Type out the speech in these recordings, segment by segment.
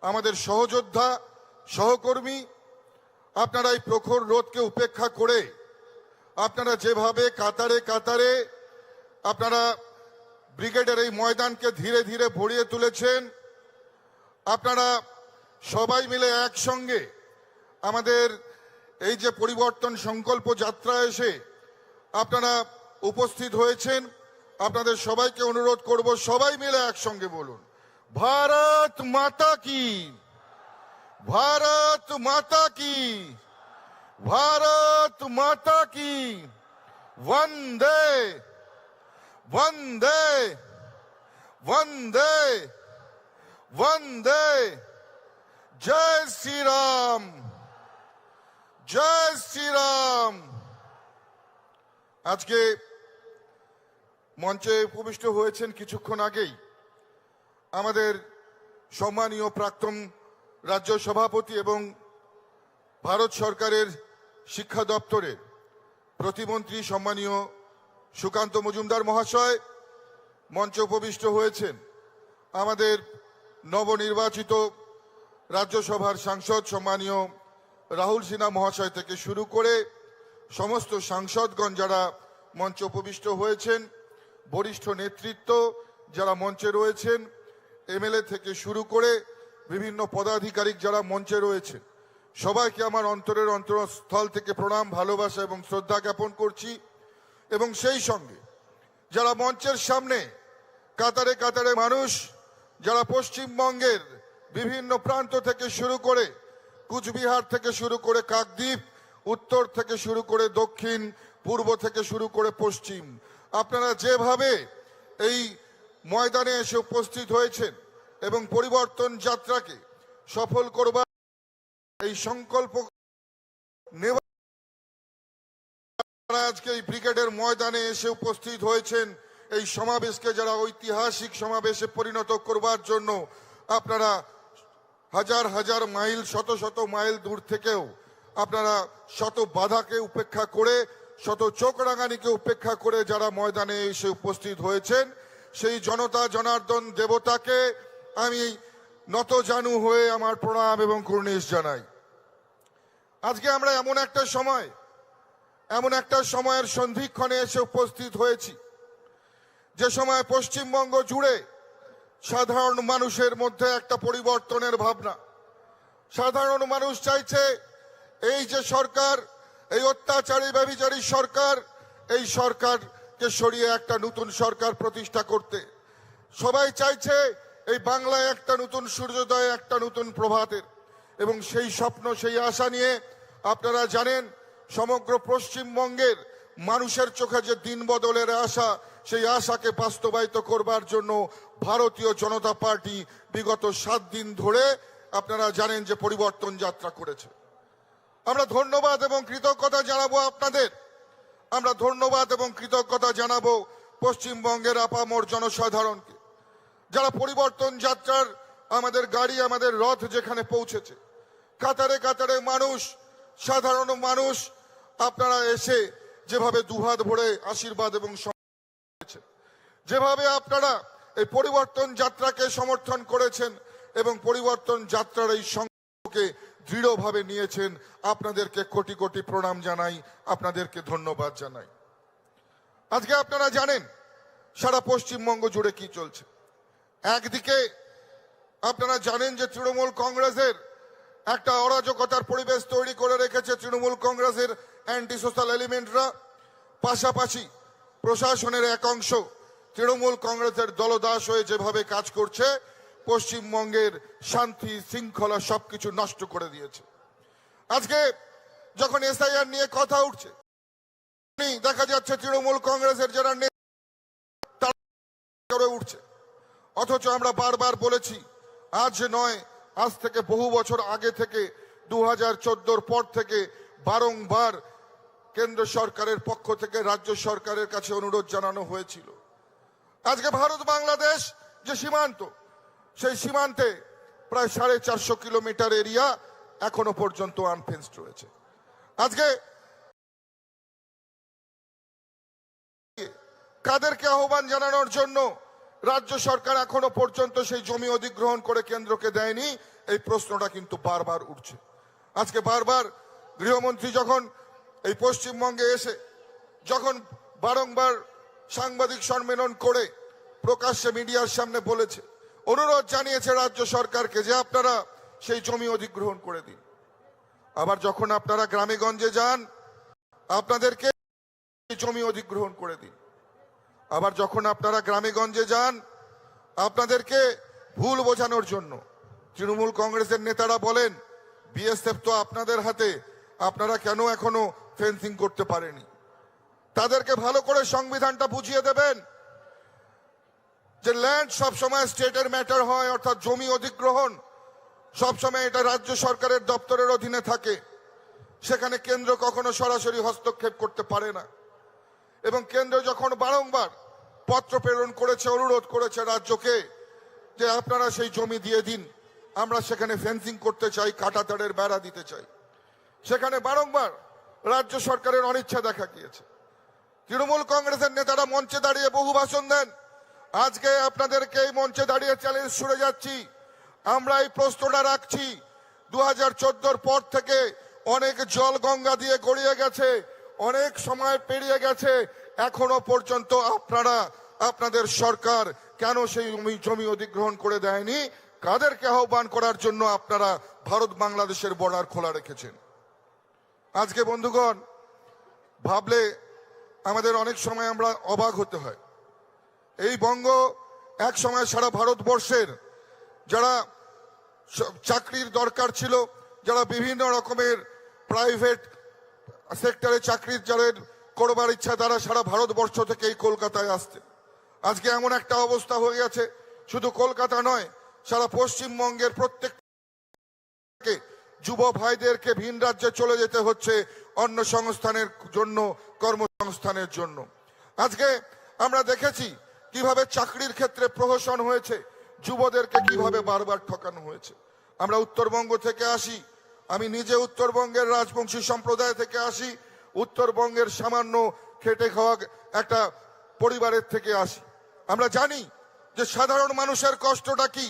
আমাদের সহযোদ্ধা সহকর্মী, আপনারা এই প্রখর রোদকে উপেক্ষা করে আপনারা যেভাবে কাতারে কাতারে আপনারা ব্রিগেডের এই ময়দানকে ধীরে ধীরে ভরিয়ে তুলেছেন, আপনারা সবাই মিলে একসঙ্গে আমাদের এই যে পরিবর্তন সংকল্প যাত্রা এসে আপনারা উপস্থিত হয়েছেন, আপনাদের সবাইকে অনুরোধ করব সবাই মিলে একসঙ্গে বলুন, ভারত মাতা কি, ভারত মাতা কি, ভারত মাতা কি, বন্দে বন্দে বন্দে বন্দে, জয় শ্রীরাম, জয় শ্রীরাম। আজকে মঞ্চে উপবিষ্ট হয়েছেন কিছুক্ষণ আগেই আমাদের সম্মানীয় প্রাক্তন রাজ্য সভাপতি এবং ভারত সরকারের শিক্ষা দপ্তরের প্রতিমন্ত্রী সম্মানীয় সুকান্ত মজুমদার মহাশয় মঞ্চে উপবিষ্ট হয়েছেন। আমাদের নবনির্বাচিত রাজ্যসভার সাংসদ সম্মানীয় রাহুল সিনহা মহাশয় থেকে শুরু করে সমস্ত সাংসদগণ যারা মঞ্চে উপবিষ্ট হয়েছেন, বরিষ্ঠ নেতৃত্ব যারা মঞ্চে রয়েছেন, এমএলএ থেকে শুরু করে বিভিন্ন পদাধিকারিক যারা মঞ্চে রয়েছেন, সবাইকে আমার অন্তরের অন্তরস্থল থেকে প্রণাম, ভালোবাসা এবং শ্রদ্ধা জ্ঞাপন করছি। এবং সেই সঙ্গে যারা মঞ্চের সামনে কাতারে কাতারে মানুষ, যারা পশ্চিমবঙ্গের বিভিন্ন প্রান্ত থেকে শুরু করে কুচবিহার থেকে শুরু করে কাকদ্বীপ, উত্তর থেকে শুরু করে দক্ষিণ, পূর্ব থেকে শুরু করে পশ্চিম, আপনারা যেভাবে এই ময়দানে এসে উপস্থিত হয়েছেন এবং পরিবর্তন যাত্রাকে সফল করবার এই সংকল্প নেওয়া, আজকে এই ব্রিগেডের ময়দানে এসে উপস্থিত হয়েছেন, এই সমাবেশকে যারা ঐতিহাসিক সমাবেশে পরিণত করবার জন্য আপনারা হাজার হাজার মাইল, শত শত মাইল দূর থেকেও আপনারা শত বাধাকে উপেক্ষা করে, শত চোখ রাঙানিকে উপেক্ষা করে যারা ময়দানে এসে উপস্থিত হয়েছেন, সেই জনতা জনার্দন দেবতাকে আমি নতজানু হয়ে আমার প্রণাম এবং কুর্নিশ জানাই। আজকে আমরা এমন একটা সময়ের সন্ধিক্ষণে এসে উপস্থিত হয়েছি, যে সময় পশ্চিমবঙ্গ জুড়ে সাধারণ মানুষের মধ্যে একটা পরিবর্তনের ভাবনা। সাধারণ মানুষ চাইছে এই যে সরকার, এই অত্যাচারী ব্যভিচারী সরকার, এই সরকারকে সরিয়ে একটা নতুন সরকার প্রতিষ্ঠা করতে। সবাই চাইছে এই বাংলায় একটা নতুন সূর্যোদয়, একটা নতুন প্রভাতের। এবং সেই স্বপ্ন, সেই আশা নিয়ে আপনারা জানেন সমগ্র পশ্চিমবঙ্গের মানুষের চোখে যে দিন বদলের আশা, সেই আশাকে বাস্তবায়িত করবার জন্য ভারতীয় জনতা পার্টি বিগত 7 দিন ধরে আপনারা জানেন যে পরিবর্তন যাত্রা করেছে। আমরা ধন্যবাদ এবং কৃতজ্ঞতা জানাবো আপনাদের, আমরা ধন্যবাদ এবং কৃতজ্ঞতা জানাবো পশ্চিমবঙ্গের আপামর জনসাধারণকে, যারা পরিবর্তন যাত্রার আমাদের গাড়ি, আমাদের রথ যেখানে পৌঁছেছে, কাতারে কাতারে মানুষ, সাধারণ মানুষ আপনারা এসে যেভাবে দুহাত ভরে আশীর্বাদ এবং যেভাবে আপনারা এই পরিবর্তন যাত্রাকে সমর্থন করেছেন এবং পরিবর্তন যাত্রার এই সংকল্পকে দৃঢ়ভাবে নিয়েছেন, আপনাদেরকে কোটি কোটি প্রণাম জানাই, আপনাদেরকে ধন্যবাদ জানাই। আজকে আপনারা জানেন সারা পশ্চিমবঙ্গ জুড়ে কি চলছে। একদিকে আপনারা জানেন যে তৃণমূল কংগ্রেসের একটা অরাজকতার পরিবেশ তৈরি করে রেখেছে তৃণমূল কংগ্রেসের অ্যান্টি সোশ্যাল এলিমেন্টরা। পাশাপাশি প্রশাসনের এক অংশ তৃণমূল কংগ্রেসের দলদাস হয়ে যেভাবে কাজ করছে, পশ্চিমবঙ্গের শান্তি শৃঙ্খলা সবকিছু নষ্ট করে দিয়েছে। আজকে যখন এসআইআর নিয়ে কথা উঠছে, দেখা যাচ্ছে তৃণমূল কংগ্রেসের যারা নেতা উঠছে, অথচ আমরা বারবার বলেছি, আজ নয়, আজ থেকে বহু বছর আগে থেকে 2014 পর থেকে বারংবার কেন্দ্র সরকারের পক্ষ থেকে রাজ্য সরকারের কাছে অনুরোধ জানানো হয়েছিল। আজকে ভারত বাংলাদেশ যে সীমান্ত, সেই সীমান্তে প্রায় 450 কিলোমিটার এরিয়া এখনো পর্যন্ত আনফেন্সড রয়েছে। আজকে কাদেরকে আহ্বান জানানোর জন্য রাজ্য সরকার এখনো পর্যন্ত সেই জমি অধিগ্রহণ করে কেন্দ্রকে দেয়নি, এই প্রশ্নটা কিন্তু বারবার উঠছে। আজকে বারবার গৃহমন্ত্রী যখন এই পশ্চিমবঙ্গে এসে যখন বারংবার সাংবাদিক সম্মেলন করে প্রকাশ্যে মিডিয়ার সামনে বলেছে, অনুরোধ জানিয়েছে রাজ্য সরকারকে যে আপনারা সেই জমি অধিগ্রহণ করে দিন। আবার যখন আপনারা গ্রামে গঞ্জে যান আপনাদেরকে জমি অধিগ্রহণ করে দিন। আবার যখন আপনারা গ্রামে গঞ্জে যান আপনাদেরকে ভুল বোঝানোর জন্য তৃণমূল কংগ্রেসের নেতারা বলেন বিএসএফ তো আপনাদের হাতে, আপনারা কেন এখনো ফেন্সিং করতে পারেনি। তাদেরকে ভালো করে সংবিধানটা বুঝিয়ে দেবেন যে ল্যান্ড সবসময় স্টেটের ম্যাটার হয়, অর্থাৎ জমি অধিগ্রহণ সবসময় এটা রাজ্য সরকারের দপ্তরের অধীনে থাকে, সেখানে কেন্দ্র কখনো সরাসরি হস্তক্ষেপ করতে পারে না। এবং কেন্দ্র যখন বারংবার পত্র প্রেরণ করেছে, অনুরোধ করেছে রাজ্যকে যে আপনারা সেই জমি দিয়ে দিন, আমরা সেখানে ফেন্সিং করতে চাই, কাঁটাতারের বেড়া দিতে চাই, সেখানে বারংবার রাজ্য সরকারের অনিচ্ছা দেখা গিয়েছে। তৃণমূল কংগ্রেসের নেতারা মঞ্চে দাঁড়িয়ে বহু ভাষণ দেন। আজকে আপনাদেরকে এই মঞ্চে দাঁড়িয়ে চ্যালেঞ্জ ছুড়ে যাচ্ছি, আমরা এই প্রশ্নটা রাখছি। 2014 পর থেকে অনেক জল গঙ্গা দিয়ে গড়িয়ে গেছে, অনেক সময় পেরিয়ে গেছে, এখনো পর্যন্ত আপনারা আপনাদের সরকার কেন সেই জমি অধিগ্রহণ করে দেয়নি? কাদেরকে আহ্বান করার জন্য আপনারা ভারত বাংলাদেশের বর্ডার খোলা রেখেছেন? আজকে বন্ধুগণ, ভাবলে আমাদের অনেক সময় আমরা অবাক হতে হয়। এই বঙ্গ এক সময় সারা ভারতবর্ষের যারা চাকরির দরকার ছিল, যারা বিভিন্ন রকমের প্রাইভেট সেক্টরে চাকরির যাদের করবার ইচ্ছা, তারা সারা ভারতবর্ষ থেকে এই কলকাতায় আসতে। আজকে এমন একটা অবস্থা হয়ে গেছে, শুধু কলকাতা নয়, সারা পশ্চিমবঙ্গের প্রত্যেক যুব ভাইদেরকে ভিন রাজ্যে চলে যেতে হচ্ছে অন্য সংস্থানের জন্য, কর্মসংস্থানের জন্য। আজকে আমরা দেখেছি কিভাবে চাকরির ক্ষেত্রে প্রহসন হয়েছে, যুবদেরকে কিভাবে বারবার ঠকানো হয়েছে। আমরা উত্তরবঙ্গ থেকে আসি, আমি নিজে উত্তরবঙ্গের রাজবংশী সম্প্রদায় থেকে আসি, উত্তরবঙ্গের সামান্য খেটে খাওয়া একটা পরিবারের থেকে আসি। আমরা জানি যে সাধারণ মানুষের কষ্টটা কি,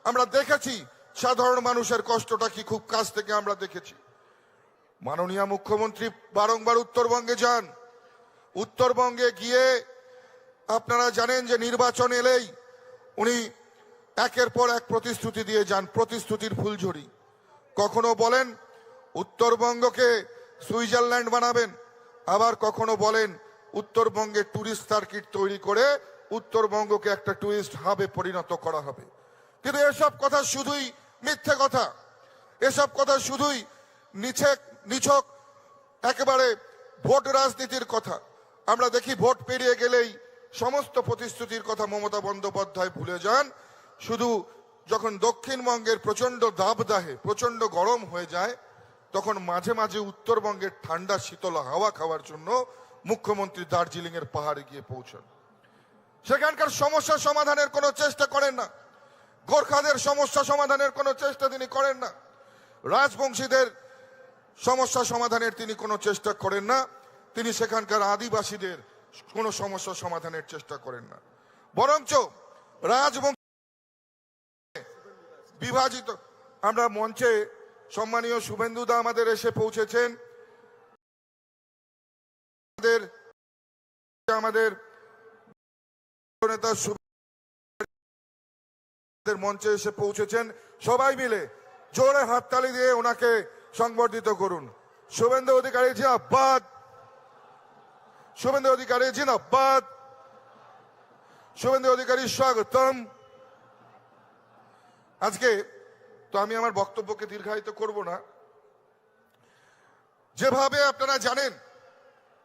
আমরা দেখেছি সাধারণ মানুষের কষ্টটা কি, খুব কাছ থেকে আমরা দেখেছি। মাননীয় মুখ্যমন্ত্রী বারংবার উত্তরবঙ্গে যান, উত্তরবঙ্গে গিয়ে আপনারা জানেন যে নির্বাচন এলেই উনি একের পর এক প্রতিশ্রুতি দিয়ে যান, প্রতিশ্রুতির ফুলঝুরি। কখনো বলেন উত্তরবঙ্গকে সুইজারল্যান্ড বানাবেন, আবার কখনো বলেন উত্তরবঙ্গে টুরিস্ট সার্কিট তৈরি করে উত্তরবঙ্গকে একটা টুরিস্ট হাবে পরিণত করা হবে। কিন্তু এসব কথা শুধুই মিথ্যে কথা, এসব কথা শুধুই নিছক একেবারে ভোট রাজনীতির কথা। আমরা দেখি ভোট পেরিয়ে গেলেই সমস্ত প্রতিশ্রুতির কথা মমতা বন্দ্যোপাধ্যায় ভুলে যান। শুধু যখন দক্ষিণবঙ্গের প্রচন্ড দাবদাহে, প্রচন্ড গরম হয়ে যায়, তখন মাঝে মাঝে উত্তরবঙ্গের ঠান্ডা শীতল হাওয়া খাওয়ার জন্য মুখ্যমন্ত্রী দার্জিলিং এর পাহাড়ে গিয়ে পৌঁছান। সেখানকার সমস্যা সমাধানের কোনো চেষ্টা করেন না, গোর্খাদের সমস্যা সমাধানের কোনো চেষ্টা তিনি করেন না, রাজবংশীদের সমস্যা সমাধানের তিনি কোনো চেষ্টা করেন না, তিনি সেখানকার আদিবাসীদের কোনো সমস্যা সমাধানের চেষ্টা করেন না। বরঞ্চ রাজবংশ বিভাজিত। আমরা মঞ্চে সম্মানীয় শুভেন্দুদা আমাদের এসে পৌঁছেছেন, আমাদের নেতা মঞ্চে এসে পৌঁছেছেন। সবাই মিলে জোরে হাততালি দিয়ে ওনাকে সংবর্ধিত করুন। শুভেন্দু অধিকারী জিন্দাবাদ, শুভেন্দু অধিকারী জিন্দাবাদ, শুভেন্দু অধিকারী স্বাগতম। আজকে তো আমি আমার বক্তব্যকে দীর্ঘায়িত করব না। যেভাবে আপনারা জানেন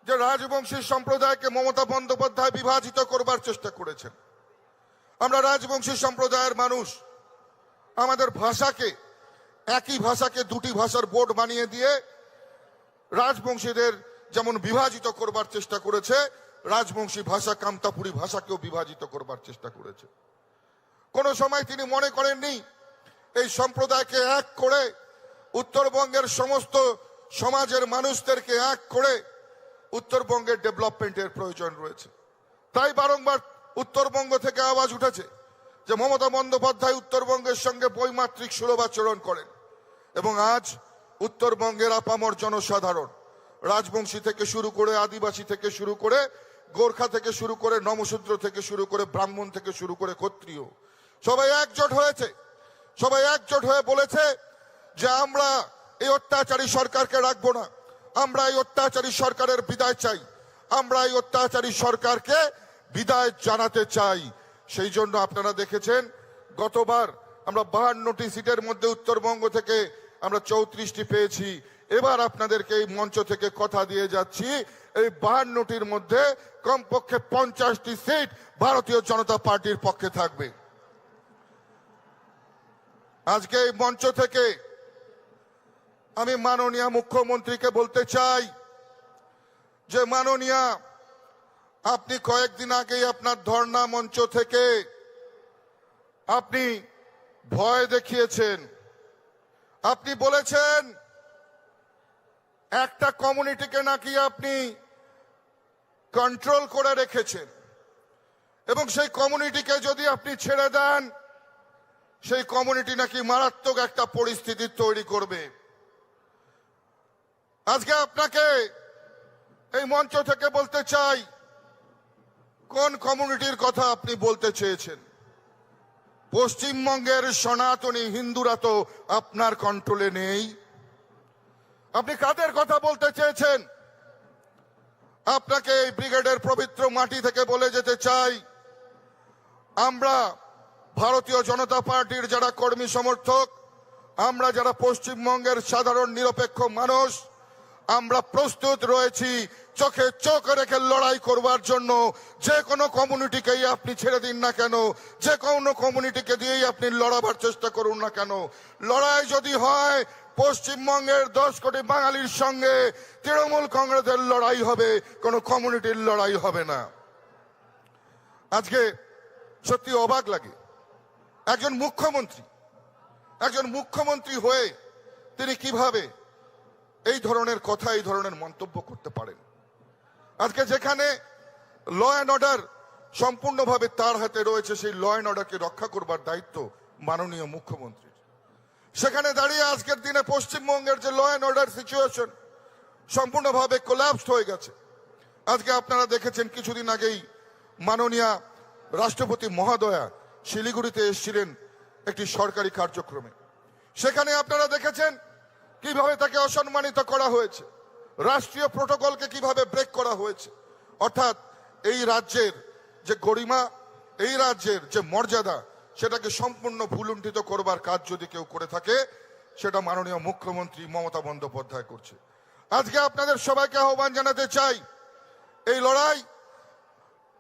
যে রাজবংশী সম্প্রদায়কে মমতা বন্দ্যোপাধ্যায় বিভাজিত করবার চেষ্টা করেছেন। আমরা রাজবংশী সম্প্রদায়ের মানুষ, আমাদের ভাষাকে, একই ভাষাকে দুটি ভাষার বোর্ড বানিয়ে দিয়ে রাজবংশীদের যেমন বিভাজিত করবার চেষ্টা করেছে, রাজবংশী ভাষা কামতাপুরী ভাষাকেও বিভাজিত করবার চেষ্টা করেছে। কোন সময় তিনি মনে করেননি এই সম্প্রদায়কে এক করে উত্তরবঙ্গের সমস্ত সমাজের মানুষদেরকে এক করে উত্তরবঙ্গের ডেভেলপমেন্টের প্রয়োজন রয়েছে। তাই বারংবার উত্তরবঙ্গ থেকে আওয়াজ উঠেছে, যে মমতা বন্দ্যোপাধ্যায় উত্তরবঙ্গের সঙ্গে বৈমাত্রিক সুলভ আচরণ করেন এবং আজ উত্তরবঙ্গের আপামর জনসাধারণ, রাজবংশী থেকে শুরু করে, আদিবাসী থেকে শুরু করে, গোর্খা থেকে শুরু করে, নমশূদ্র থেকে শুরু করে, ব্রাহ্মণ থেকে শুরু করে ক্ষত্রিয়, সবাই একজোট হয়েছে। সবাই একজোট হয়ে বলেছে যে আমরা এই অত্যাচারী সরকারকে রাখবো না, আমরা এই অত্যাচারী সরকারের বিদায় চাই, আমরা এই অত্যাচারী সরকারকে বিদায় জানাতে চাই। সেই জন্য আপনারা দেখেছেন গতবার আমরা 52টি সিটের মধ্যে উত্তরবঙ্গ থেকে আমরা 34টি পেয়েছি। এবার আপনাদেরকে এই মঞ্চ থেকে কথা দিয়ে যাচ্ছি, এই 52টির মধ্যে কমপক্ষে 50টি সিট ভারতীয় জনতা পার্টির পক্ষে থাকবে। আজকে এই মঞ্চ থেকে আমি মাননীয় মুখ্যমন্ত্রীকে বলতে চাই যে মাননীয়, আপনি কয়েকদিন আগেই আপনার ধর্ণা মঞ্চ থেকে আপনি ভয় দেখিয়েছেন। আপনি বলেছেন একটা কমিউনিটিকে নাকি আপনি কন্ট্রোল করে রেখেছেন এবং সেই কমিউনিটিকে যদি আপনি ছেড়ে দেন, সেই কমিউনিটি নাকি মারাত্মক একটা পরিস্থিতি তৈরি করবে। আজকে আপনাকে এই মঞ্চ থেকে বলতে চাই, কোন কমিউনিটির কথা আপনি বলতে চেয়েছেন? পশ্চিমবঙ্গের সনাতনী হিন্দুরা তো আপনার কন্ট্রোলে নেই। আপনি কাদের কথা বলতে চেয়েছেন? আপনাকে এই ব্রিগেডের পবিত্র মাটি থেকে বলে যেতে চাই, আমরা ভারতীয় জনতা পার্টির যারা কর্মী সমর্থক, আমরা যারা পশ্চিমবঙ্গের সাধারণ নিরপেক্ষ মানুষ, আমরা প্রস্তুত রয়েছি চোখে চোখ রেখে লড়াই করবার জন্য। যে কোনো কমিউনিটিকেই আপনি ছেড়ে দিন না কেন, যে কোনো কমিউনিটিকে দিয়েই আপনি লড়াবার চেষ্টা করুন না কেন, লড়াই যদি হয় পশ্চিমবঙ্গের 10 কোটি বাঙালির সঙ্গে তৃণমূল কংগ্রেসের লড়াই হবে, কোনো কমিউনিটির লড়াই হবে না। আজকে সত্যি অবাক লাগে, একজন মুখ্যমন্ত্রী হয়ে তিনি কিভাবে এই ধরনের কথা, এই ধরনের মন্তব্য করতে পারেন। আজকে যেখানে ল অ্যান্ড অর্ডার সম্পূর্ণভাবে তার হাতে রয়েছে, সেই ল অ্যান্ড অর্ডারকে রক্ষা করবার দায়িত্ব মাননীয় মুখ্যমন্ত্রীর, সেখানে দাঁড়িয়ে আজকের দিনে পশ্চিমবঙ্গের যে ল অ্যান্ড অর্ডার সিচুয়েশন সম্পূর্ণভাবে কোল্যাপসড হয়ে গেছে। আজকে আপনারা দেখেছেন কিছুদিন আগেই মাননীয় রাষ্ট্রপতি মহোদয়া শিলিগুড়িতে এসেছিলেন একটি সরকারি কার্যক্রমে। সেখানে আপনারা দেখেছেন কিভাবে তাকে অসম্মানিত করা হয়েছে, রাষ্ট্রীয় প্রোটোকলকে কিভাবে ব্রেক করা হয়েছে। অর্থাৎ এই রাজ্যের যে গরিমা, এই রাজ্যের যে মর্যাদা, সেটাকে সম্পূর্ণ ভুলুণ্ঠিত করবার কাজ যদি কেউ করে থাকে, সেটা মাননীয় মুখ্যমন্ত্রী মমতা বন্দ্যোপাধ্যায় করছে। আজকে আপনাদের সবাইকে আহ্বান জানাতে চাই, এই লড়াই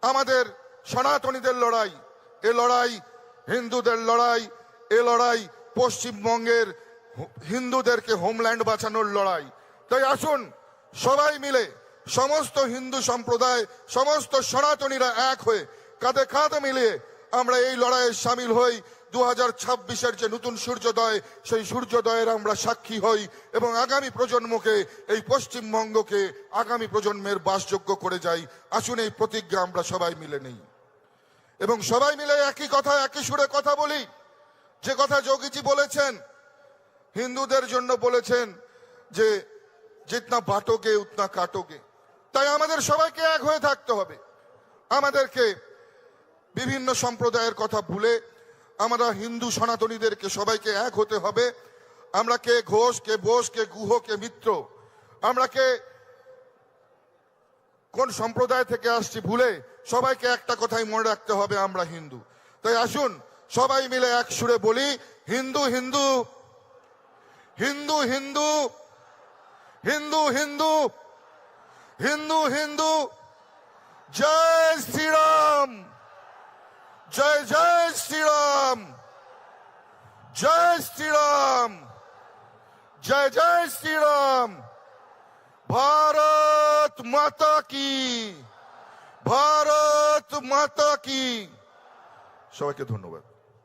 আমাদের সনাতনীদের লড়াই, এ লড়াই হিন্দুদের লড়াই, এ লড়াই পশ্চিমবঙ্গের হিন্দুদেরকে হোমল্যান্ড বাঁচানোর লড়াই। তাই আসুন সবাই মিলে, সমস্ত হিন্দু সম্প্রদায়, সমস্ত সনাতনীরা এক হয়ে কাঁধে কাঁধ মিলিয়ে আমরা এই লড়াইয়ে সামিল হই। 2026-এর যে নতুন সূর্যোদয়, সেই সূর্যোদয়ের আমরা সাক্ষী হই এবং আগামী প্রজন্মকে, এই পশ্চিমবঙ্গকে আগামী প্রজন্মের বাসযোগ্য করে যাই। আসুন এই প্রতিজ্ঞা আমরা সবাই মিলে নেই এবং সবাই মিলে একই কথা, একই সুরে কথা বলি। যে কথা যোগীজি বলেছেন, হিন্দুদের জন্য বলেছেন যে জিতনা বাটোগে উতনা কাটোগে। তাই আমাদের সবাইকে এক হয়ে থাকতে হবে। আমাদেরকে বিভিন্ন সম্প্রদায়ের কথা ভুলে আমরা হিন্দু সনাতনীদেরকে সবাইকে এক হতে হবে। আমরা কে ঘোষ, কে বোস, কে গুহ, কে মিত্র, আমরা কে কোন সম্প্রদায় থেকে আসছি ভুলে সবাইকে একটা কথাই মনে রাখতে হবে, আমরা হিন্দু। তাই আসুন সবাই মিলে এক সুরে বলি, হিন্দু হিন্দু, হিন্দু হিন্দু, হিন্দু হিন্দু, হিন্দু হিন্দু। জয় শ্রীরাম, জয় জয় শ্রীরাম, জয় শ্রীরাম, জয় জয় শ্রীরাম। ভারত মাতা কি, ভারত মাতা কি। সবাইকে ধন্যবাদ।